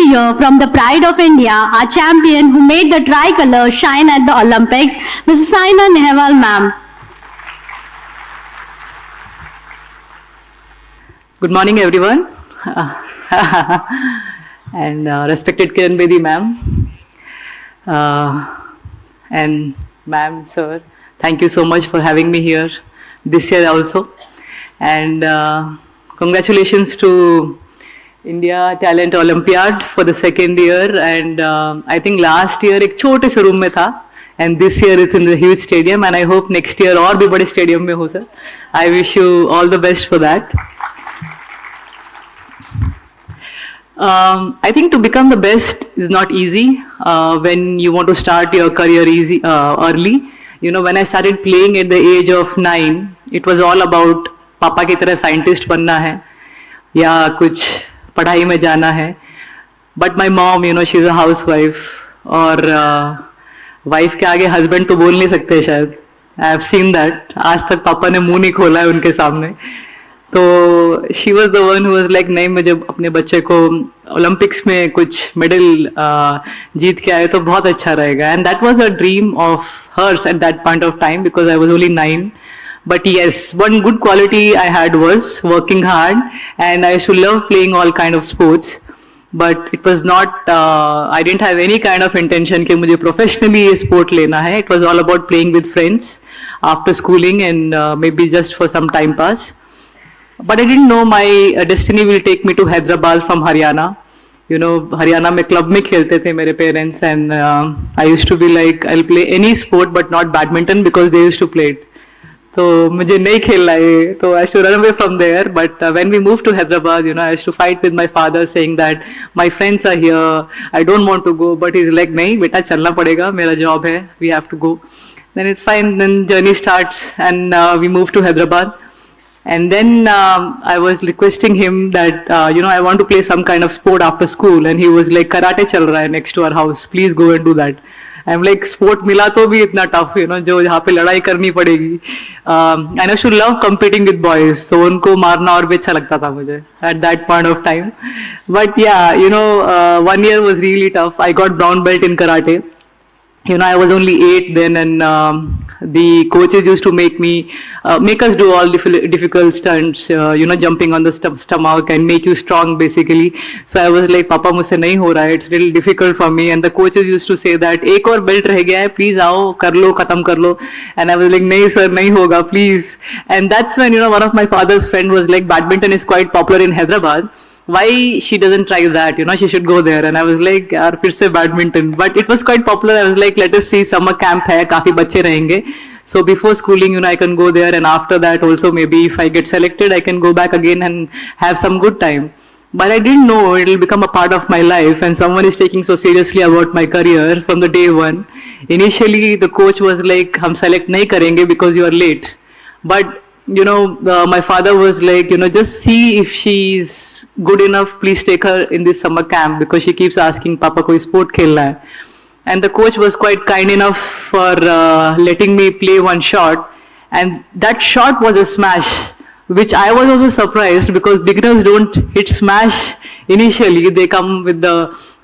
hear from the pride of India, our champion who made the tricolor shine at the Olympics, Mrs. Saina Nehwal ma'am. Good morning, everyone. And respected Kiran Bedi ma'am. And ma'am, sir, thank you so much for having me here this year also. And congratulations to India Talent Olympiad for the second year. And I think last year एक छोटे से room में था. And this year it's in the huge stadium. And I hope next year और भी बड़े stadium में हो sir. I wish you all the best for that. I think to become the best is not easy when you want to start your career early. You know, when I started playing at the age of 9, it was all about पापा की तरह scientist बनना है या कुछ पढ़ाई में जाना है. But my mom, you know, she is a house wife, और वाइफ के आगे हस्बैंड तो बोल नहीं सकते शायद. I have seen that. आज तक पापा ने मुंह नहीं खोला है उनके सामने. तो she was the one who was like, नहीं, मुझे अपने बच्चे को ओलंपिक्स में कुछ मेडल जीत के आए तो बहुत अच्छा रहेगा. And that was a dream of hers at that point of time because I was only 9. But yes, one good quality I had was working hard, and I used to love playing all kind of sports. But it was not, I didn't have any kind of intention कि मुझे professionally ये sport लेना है. It was all about playing with friends after schooling and maybe just for some time pass. But I didn't know my destiny will take me to Hyderabad from Haryana. You know, Haryana में club में खेलते थे मेरे parents, and I used to be like, I'll play any sport but not badminton because they used to play it. तो मुझे नहीं खेलना है, तो I used to run away from there. But when we moved to Hyderabad, you know, I used to fight with my father saying that my friends are here, I don't want to go. But he's like, नहीं बेटा चलना पड़ेगा, मेरा job है, we have to go. Then it's fine. Then journey starts, and we moved to Hyderabad. And then I was requesting him that you know, I want to play some kind of sport after school, and he was like, karate चल रहा है next to our house, please go and do that. I'm like, sport मिला तो भी इतना tough, you know, जो यहाँ पे लड़ाई करनी पड़ेगी. And I used to love competing with boys, so उनको मारना और भी अच्छा लगता था मुझे at that point of time. But yeah, you know, 1 year was really tough. I got brown belt in karate. You know, I was only 8 then, and the coaches used to make us do all difficult stunts, you know, jumping on the stomach and make you strong basically. So I was like, Papa, मुझसे नहीं हो रहा है, it's really difficult for me. And the coaches used to say that एक और belt रह गया है, please आओ, कर लो, खत्म कर लो. And I was like, नहीं sir, नहीं होगा, please. And that's when, you know, one of my father's friend was like, badminton is quite popular in Hyderabad. Why she doesn't try that, you know, she should go there. And I was like, यार फिर से badminton. But it was quite popular. I was like, let us see, summer camp है, काफी बच्चे रहेंगे. So before schooling, you know, I can go there, and after that also maybe if I get selected, I can go back again and have some good time. But I didn't know it will become a part of my life, and someone is taking so seriously about my career from the day one. Initially, the coach was like, हम select नहीं करेंगे because you are late. But you know, my father was like, you know, just see if she's good enough, please take her in this summer camp because she keeps asking, Papa, कोई sport खेलना है. And the coach was quite kind enough for letting me play one shot, and that shot was a smash, which I was also surprised because beginners don't hit smash initially, they come with the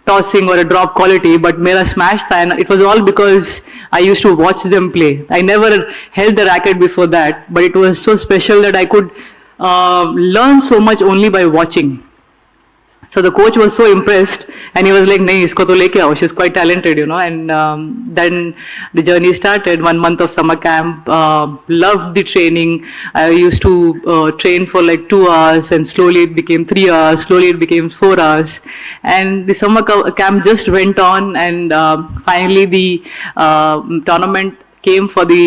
tossing or a drop quality, but mera smash tha, and it was all because I used to watch them play. I never held the racket before that, but it was so special that I could learn so much only by watching. So the coach was so impressed, and he was like, नहीं इसको तो लेके आओ, she's quite talented, you know. And then the journey started. 1 month of summer camp. Loved the training. I used to train for like 2 hours, and slowly it became 3 hours. Slowly it became 4 hours, and the summer camp just went on. And finally the tournament came for the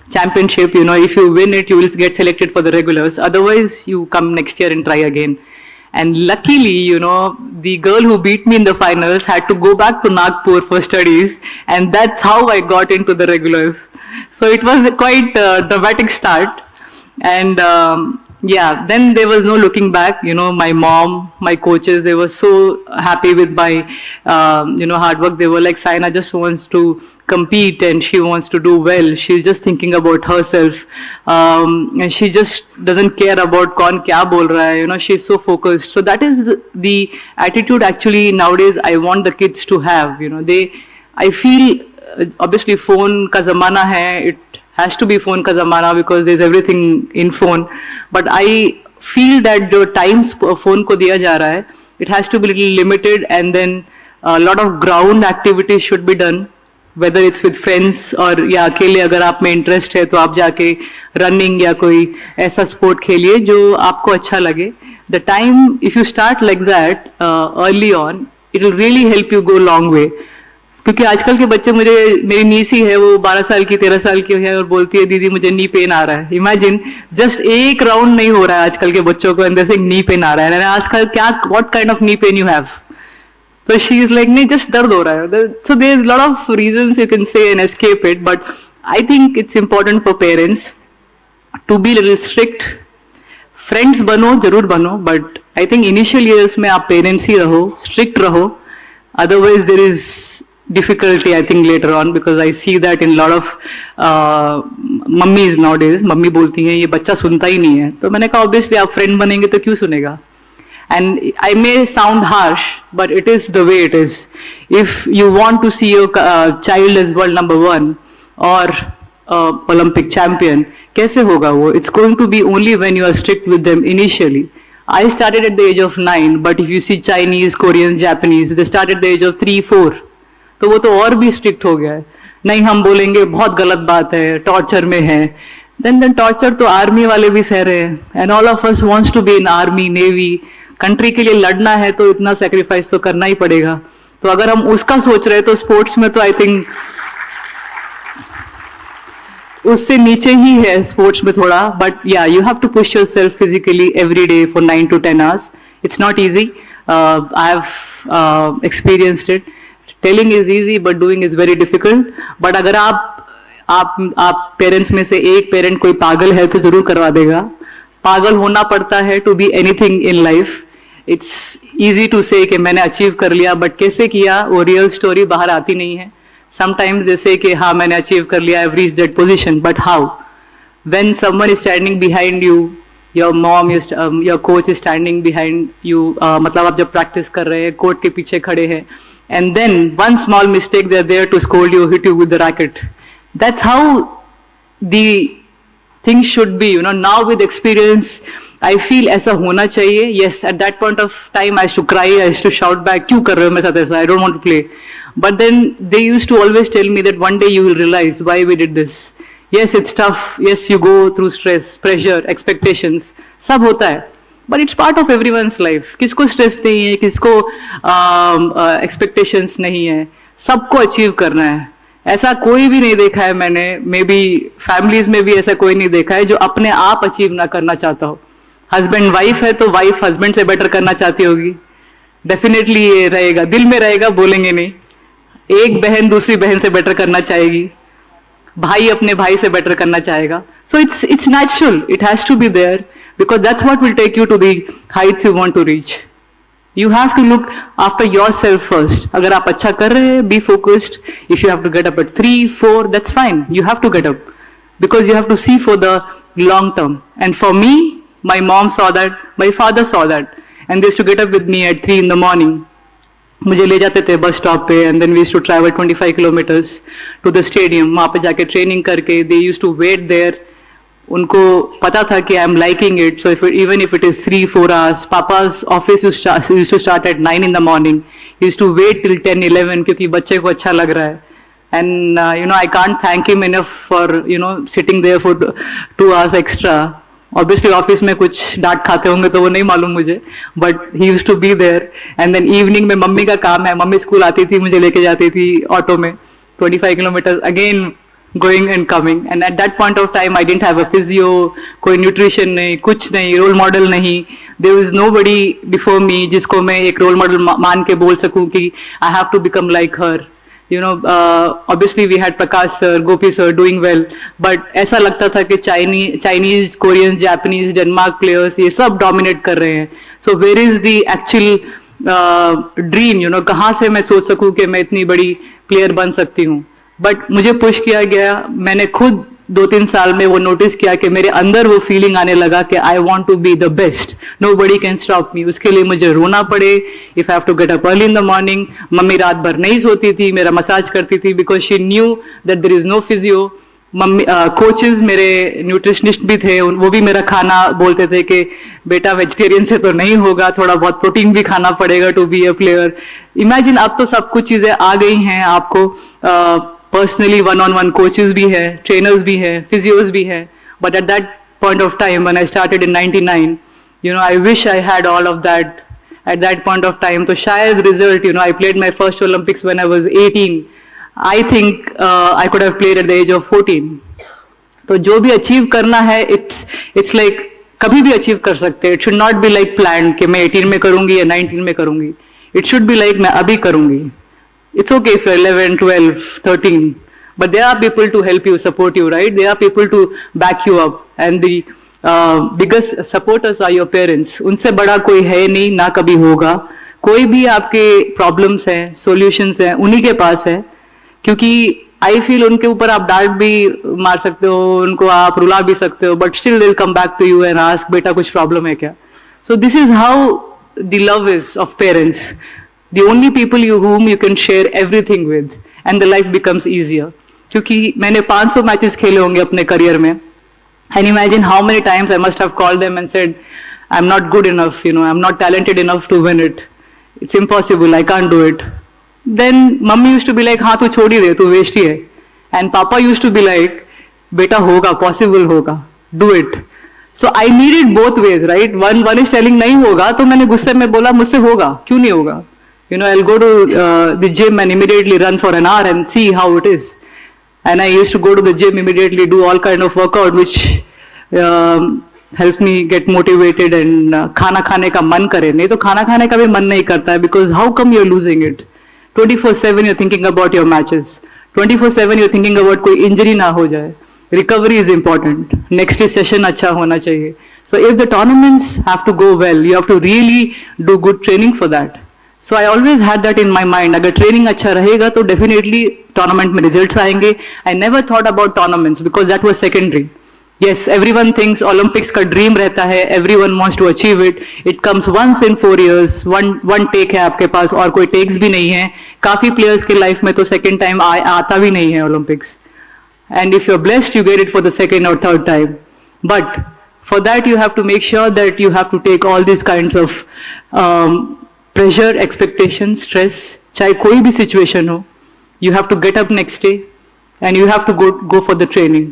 championship. You know, if you win it, you will get selected for the regulars. Otherwise, you come next year and try again. And luckily, you know, the girl who beat me in the finals had to go back to Nagpur for studies, and that's how I got into the regulars. So it was a quite dramatic start. And yeah, then there was no looking back. You know, my mom, my coaches, they were so happy with my, you know, hard work. They were like, Saina just wants to compete and she wants to do well. She's just thinking about herself, and she just doesn't care about कौन क्या बोल रहा है. You know, she's so focused. So that is the attitude actually nowadays I want the kids to have. You know, I feel obviously phone का ज़माना है. It has to be phone का ज़माना because there's everything in phone. But I feel that जो times phone को दिया जा रहा है, it has to be little limited, and then a lot of ground activities should be done, whether it's with friends और या अकेले. अगर आप में इंटरेस्ट है तो आप जाके रनिंग या कोई ऐसा स्पोर्ट खेलिए जो आपको अच्छा लगे. The time if you start like that early on, it will really help you go long way. क्योंकि आजकल के बच्चे, मेरी नीसी है, वो 12 साल की 13 साल की है और बोलती है दीदी मुझे नी पेन आ रहा है. इमेजिन, जस्ट एक राउंड नहीं हो रहा है आजकल के बच्चों को अंदर से नी पेन आ रहा है. आजकल क्या, what kind of knee pain you have? So she is like, नहीं, just दर्द हो रहा है. So there is a lot of reasons you can say and escape it, but I think it's important for parents to be little strict. Friends बनो, जरूर बनो, but I think initial years में आप parents ही रहो, strict रहो. Otherwise there is difficulty, I think, later on, because I see that in a lot of mummies nowadays. Mummy बोलती हैं ये बच्चा सुनता ही नहीं है. तो मैंने कहा obviously आप friend बनेंगे तो क्यों सुनेगा? And I may sound harsh, but it is the way it is. If you want to see your child as world number 1 or Olympic champion, कैसे होगा वो? It's going to be only when you are strict with them initially. I started at the age of 9, but if you see Chinese, Koreans, Japanese, they start at the age of 3, 4. तो वो तो और भी strict हो गया है. नहीं, हम बोलेंगे बहुत गलत बात है, torture में है. Then torture तो army वाले भी सह रहे हैं. And all of us wants to be in army, navy. Country के लिए लड़ना है तो इतना सेक्रीफाइस तो करना ही पड़ेगा. तो अगर हम उसका सोच रहे हैं तो स्पोर्ट्स में तो आई थिंक उससे नीचे ही है स्पोर्ट्स में थोड़ा. But yeah, you have to push yourself physically every day for 9 to 10 hours. It's not easy. I have experienced it. Telling is easy but doing is very difficult. But अगर आप parents में से एक parent कोई पागल है तो जरूर करवा देगा. पागल होना पड़ता है to be anything in life. It's easy to say कि मैंने अचीव कर लिया, बट कैसे किया वो रियल स्टोरी बाहर आती नहीं है. समटाइम्स जैसे कि हाँ मैंने अचीव कर लिया, I have reached that position, but how? When someone is standing behind you, your mom, your coach is standing behind you. मतलब आप जब प्रैक्टिस कर रहे हैं, कोर्ट के पीछे खड़े हैं, and then one small mistake they are there to scold you, hit you with the racket. That's how the things should be, you know. Now with experience, I feel ऐसा होना चाहिए. Yes, at that point of time I used to cry, I used to shout back, क्यों कर रहे हो मेरे साथ ऐसा? I don't want to play. But then they used to always tell me that one day you will realize why we did this. Yes, it's tough. Yes, you go through stress, pressure, expectations. सब होता है. But it's part of everyone's life. किसको stress नहीं है, किसको expectations नहीं है. सबको achieve करना है. ऐसा कोई भी नहीं देखा है मैंने, मे बी फैमिलीज में भी ऐसा कोई नहीं देखा है जो अपने आप अचीव ना करना चाहता हो. हस्बैंड वाइफ है तो वाइफ हस्बैंड से बेटर करना चाहती होगी. डेफिनेटली ये रहेगा, दिल में रहेगा, बोलेंगे नहीं. एक बहन दूसरी बहन से बेटर करना चाहेगी, भाई अपने भाई से बेटर करना चाहेगा. So it's natural, it has to be there, because that's what will take you to the heights you want to reach. You have to look after yourself first. अगर आप अच्छा कर रहे हैं, be focused. If you have to get up at 3, 4, that's fine. You have to get up because you have to see for the long term. And for me, my mom saw that, my father saw that, and they used to get up with me at 3 in the morning. मुझे ले जाते थे bus stop पे, and then we used to travel 25 kilometers to the stadium. वहाँ पे जाके training करके, they used to wait there. उनको पता था कि I am liking it. So even if it is 3-4 hours, पापा's office used to start at 9 in the morning. He used to wait till 10-11 क्योंकि बच्चे को अच्छा लग रहा है. And you know, I can't thank him enough for, you know, sitting there for 2 hours extra. Obviously office में कुछ डांट खाते होंगे तो वो नहीं मालूम मुझे, but he used to be there. And then evening में मम्मी का काम है, मम्मी स्कूल आती थी, मुझे लेके जाती थी ऑटो में 25 kilometers again going and coming. And at that point of time I didn't have a physio, कोई nutrition नहीं, कुछ नहीं, role model नहीं. There was nobody before me जिसको मैं एक role model मान के बोल सकूं कि I have to become like her. You know, obviously we had Prakash sir, Gopi sir doing well, but ऐसा लगता था कि Chinese, Koreans, Japanese, Denmark players ये सब dominate कर रहे हैं. So where is the actual dream? You know, कहाँ से मैं सोच सकूं कि मैं इतनी बड़ी player बन सकती हूँ? बट मुझे पुश किया गया, मैंने खुद 2-3 साल में वो नोटिस किया कि मेरे अंदर वो फीलिंग आने लगा कि I want to be the best, nobody can stop me. उसके लिए मुझे रोना पड़े, if I have to get up early in the morning. Mummy रात भर नहीं सोती थी, मेरा मसाज करती थी, because she knew that there is no physio. Mummy coaches मेरे न्यूट्रिशनिस्ट भी थे, वो भी मेरा खाना बोलते थे कि बेटा वेजिटेरियन से तो नहीं होगा, थोड़ा बहुत प्रोटीन भी खाना पड़ेगा to be a player. Imagine, अब तो सब कुछ चीजें आ गई हैं आपको, पर्सनली वन-on-one कोचेस भी है, ट्रेनर्स भी है, फिजियोज भी है, but at that point of time when I started in 99, you know, I wish I had all of that at that point of time. तो शायद result, you know, I played my first Olympics when I was 18, I think I could have played at the age of 14. तो जो भी achieve करना है, it's like कभी भी achieve कर सकते हैं। It should not be like planned कि मैं 18 में करूंगी या 19 में करूंगी। It should be like मैं अभी करूंगी। It's okay if you're 11, 12, 13, but there are people to help you, support you, right? There are people to back you up, and the biggest supporters are your parents. उनसे बड़ा कोई है नहीं, ना कभी होगा। कोई भी आपके प्रॉब्लम्स हैं, सॉल्यूशंस हैं, उन्हीं के पास है। क्योंकि आई फील उनके ऊपर आप डांट भी मार सकते हो, उनको आप रुला भी सकते हो, but still will come back to you and ask, बेटा कुछ प्रॉब्लम है क्या? So this is how the love is of parents, the only people you whom you can share everything with, and the life becomes easier. क्योंकि मैंने 500 matches खेले होंगे अपने career में, and imagine how many times I must have called them and said, I'm not good enough, you know, I'm not talented enough to win it, it's impossible, I can't do it. Then mummy used to be like, हाँ तू छोड़ ही दे, तू waste ही है, and papa used to be like, बेटा होगा, possible होगा, do it. So I needed both ways, right? One is telling नहीं होगा, तो मैंने गुस्से में बोला मुझसे होगा, क्यों नहीं होगा? You know, I'll go to the gym and immediately run for an hour and see how it is. And I used to go to the gym immediately, do all kind of workout which helps me get motivated and खाना खाने का मन करे। नहीं तो खाना खाने का भी मन नहीं करता है, because how come you're losing it? 24/7 you're thinking about your matches. 24/7 you're thinking about कोई injury ना हो जाए. Recovery is important. Next session अच्छा होना चाहिए. So if the tournaments have to go well, you have to really do good training for that. So I always had that in my mind. अगर training अच्छा रहेगा तो definitely tournament में results आएंगे. I never thought about tournaments because that was secondary. Yes, everyone thinks Olympics का dream रहता है, everyone wants to achieve it. It comes once in 4 years. One take है आपके पास, और कोई takes भी नहीं है। काफी players के life में तो second time आता भी नहीं है Olympics. And if you're blessed, you get it for the second or third time. But for that, you have to make sure that you have to take all these kinds of pressure, expectation, stress. चाहे कोई भी situation हो, you have to get up next day and you have to go for the training.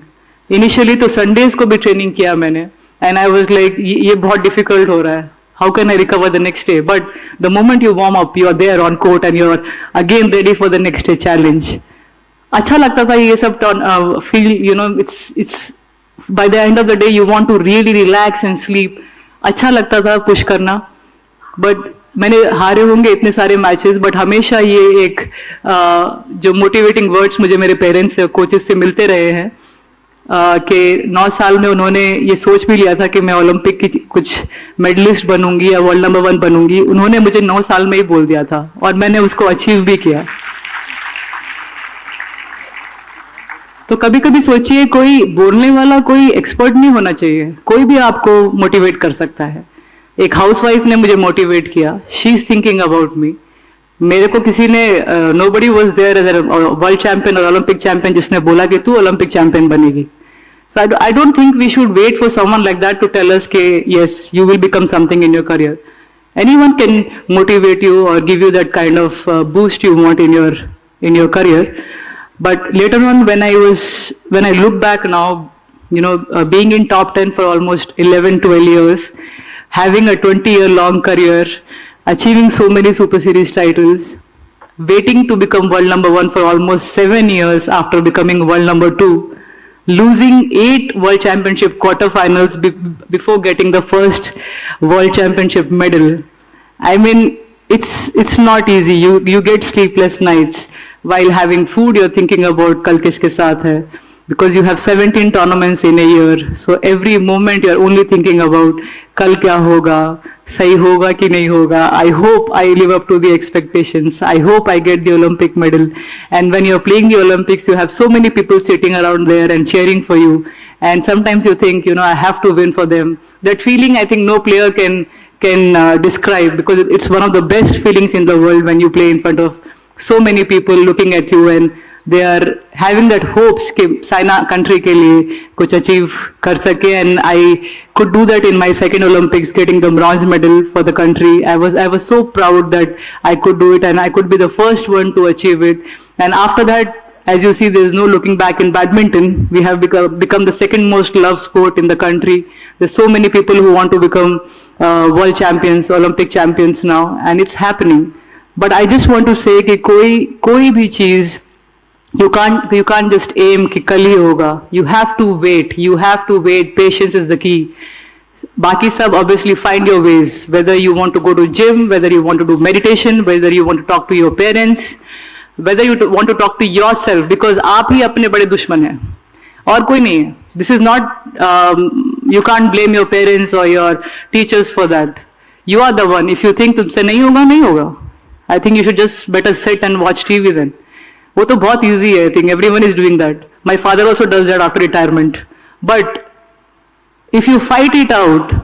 Initially तो Sundays को भी training किया मैंने, and I was like ये बहुत डिफिकल्ट हो रहा है, how can I recover the next day? But the moment you warm up, you are there on court and you are again ready for the next day challenge. अच्छा लगता था ये सब feel, you know, it's by the end of the day you want to really relax and sleep. अच्छा लगता था push करना, but मैंने हारे होंगे इतने सारे मैचेस, बट हमेशा ये एक जो मोटिवेटिंग वर्ड्स मुझे मेरे पेरेंट्स से, कोचेस से मिलते रहे हैं, कि 9 साल में उन्होंने ये सोच भी लिया था कि मैं ओलंपिक की कुछ मेडलिस्ट बनूंगी या वर्ल्ड नंबर 1 बनूंगी। उन्होंने मुझे 9 साल में ही बोल दिया था, और मैंने उसको अचीव भी किया। तो कभी कभी सोचिए, कोई बोलने वाला कोई एक्सपर्ट नहीं होना चाहिए, कोई भी आपको मोटिवेट कर सकता है। एक हाउसवाइफ ने मुझे मोटिवेट किया, she is thinking about me. मेरे को किसी ने, nobody was there as a world champion और ओलंपिक चैंपियन जिसने बोला कि तू ओलंपिक चैंपियन बनेगी। So I don't think we should wait for someone like that to tell us that yes, you will become something in your career. Anyone can motivate you or give you that kind of boost you want in your career. But later on, when I look back now, you know, being in top 10 for almost 11-12 years, having a 20-year long career, achieving so many Super Series titles, waiting to become world number 1 for almost 7 years after becoming world number 2. Losing 8 World Championship quarterfinals before getting the first World Championship medal. I mean, it's not easy. You get sleepless nights while having food. You're thinking about kal kiske saath hai, because you have 17 tournaments in a year. So every moment you're only thinking about kal kya hoga. सही होगा कि नहीं होगा. I hope I live up to the expectations. I hope I get the Olympic medal. And when you're playing the Olympics, you have so many people sitting around there and cheering for you. And sometimes you think, I have to win for them. That feeling, I think no player can describe, because it's one of the best feelings in the world when you play in front of so many people looking at you, and they are having that hopes कि Saina country के लिए कुछ achieve कर सके. And I could do that in my second Olympics, getting the bronze medal for the country. I was so proud that I could do it, and I could be the first one to achieve it. And after that, as you see, there is no looking back in badminton. We have become the second most loved sport in the country. There's so many people who want to become world champions, Olympic champions now, and it's happening. But I just want to say कि कोई भी चीज you can't just aim कि कल ही होगा. You have to wait. Patience is the key. बाकी सब obviously find your ways, whether you want to go to gym, whether you want to do meditation, whether you want to talk to your parents, whether you want to talk to yourself, because आप ही अपने बड़े दुश्मन हैं और कोई नहीं है. This is not you can't blame your parents or your teachers for that. You are the one. If you think तुमसे नहीं होगा, I think you should just better sit and watch TV then. वो तो बहुत easy है. I think everyone is doing that. My father also does that after retirement. But if you fight it out,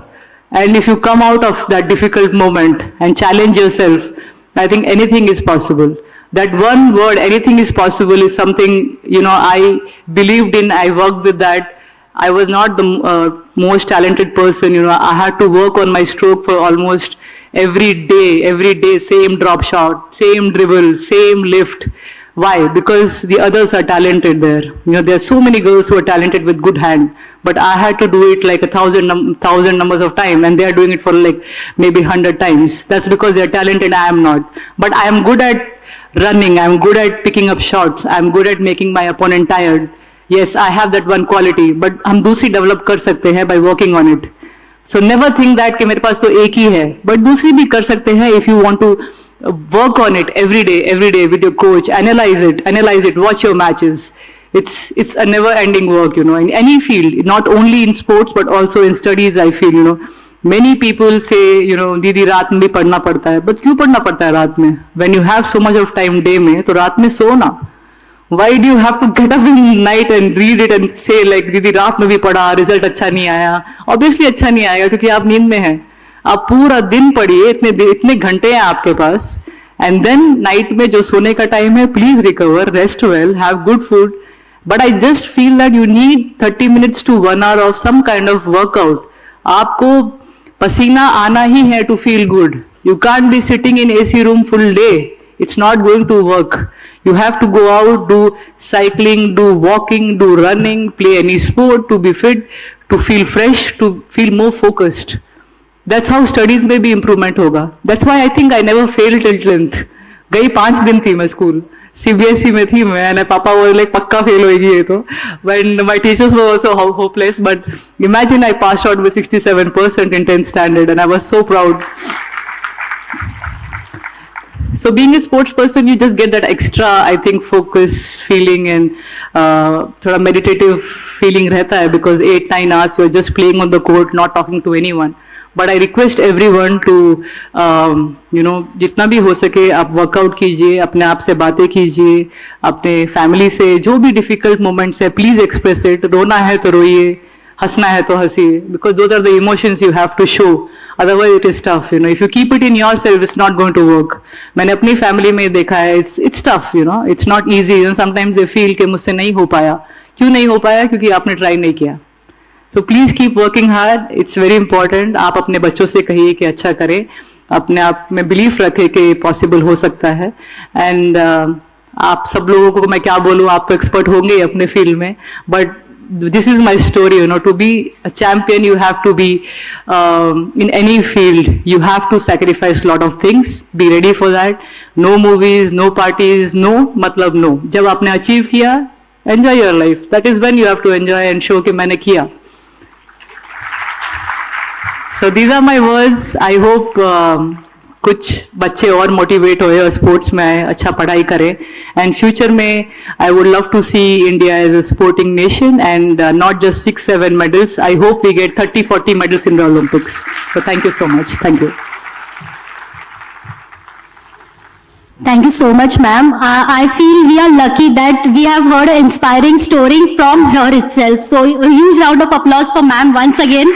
and if you come out of that difficult moment and challenge yourself, I think anything is possible. That one word, anything is possible, is something, I believed in. I worked with that. I was not the most talented person. I had to work on my stroke for almost every day, same drop shot, same dribble, same lift. Why? Because the others are talented there. There are so many girls who are talented with good hand, but I had to do it like 1,000 numbers of time, and they are doing it for like maybe 100 times. That's because they are talented, I am not. But I am good at running, I am good at picking up shots, I am good at making my opponent tired. Yes, I have that one quality, but हम दूसरी develop कर सकते हैं by working on it. So never think that कि मेरे पास तो एक ही है, but दूसरी भी कर सकते हैं if you want to work on it every day with your coach. Analyze it, watch your matches. It's a never ending work, in any field, not only in sports but also in studies. I feel, many people say, दीदी रात में भी पढ़ना पड़ता है, but क्यों पढ़ना पड़ता है रात में? When you have so much of time day में, तो रात में सो ना. Why do you have to get up in night and read it and say like दीदी रात में भी पढ़ा, रिजल्ट अच्छा नहीं आया? Obviously अच्छा नहीं आएगा क्योंकि आप नींद में हैं. आप पूरा दिन पढ़िए, इतने घंटे हैं आपके पास, एंड देन नाइट में जो सोने का टाइम है, please recover, rest well, have good food. But I just feel that you need 30 minutes to 1 hour of some kind of workout. आपको पसीना आना ही है to feel good. You can't be sitting in AC room full day. It's not going to work. You have to go out, do cycling, do walking, do running, play any sport to be fit, to feel fresh, to feel more focused. That's how studies में भी improvement होगा. That's why I think I never failed till 10th. गई 5 दिन थी मैं school, CBSE में थी मैं, and पापा वो like पक्का फेल होगी ये तो. When my teachers were also hopeless, but imagine I passed out with 67% in 10th standard, and I was so proud. So being a sports person, you just get that extra, I think, focus feeling, and थोड़ा meditative feeling रहता है, because 8-9 hours you're just playing on the court, not talking to anyone. But I request everyone to, जितना भी हो सके आप workout कीजिए, अपने आप से बातें कीजिए, अपने फैमिली से जो भी डिफिकल्ट मोमेंट्स है, प्लीज एक्सप्रेस इट. रोना है तो रोइए, हंसना है तो हंसिए, because those are the emotions you have to show. Otherwise it is tough. If you keep it in your self, it's not going to work. मैंने अपनी फैमिली में देखा है, it's tough. It's not easy. Sometimes they feel कि मुझसे नहीं हो पाया. क्यों नहीं हो पाया? क्योंकि आपने ट्राई नहीं किया. So please keep working hard. It's very important. आप अपने बच्चों से कहिए कि अच्छा करें, अपने आप में बिलीफ रखें कि पॉसिबल हो सकता है. एंड आप सब लोगों को मैं क्या बोलूँ, आप तो एक्सपर्ट होंगे अपने फील्ड में, but this is my story. To be a champion, you have to be in any field, you have to sacrifice a lot of things. Be ready for that. No movies, no parties, no मतलब no. जब आपने achieve किया, enjoy your life. That is when you have to enjoy and show कि मैंने किया. So these are my words. I hope कुछ बच्चे और मोटिवेट होए और स्पोर्ट्स में आए, अच्छा पढ़ाई करें, एंड फ्यूचर में I would love to see India as a sporting nation and not just 6-7 medals. I hope we get 30-40 medals in the Olympics. So thank you so much. Thank you. Thank you so much, ma'am. I feel we are lucky that we have heard an inspiring story from her itself. So a huge round of applause for ma'am once again.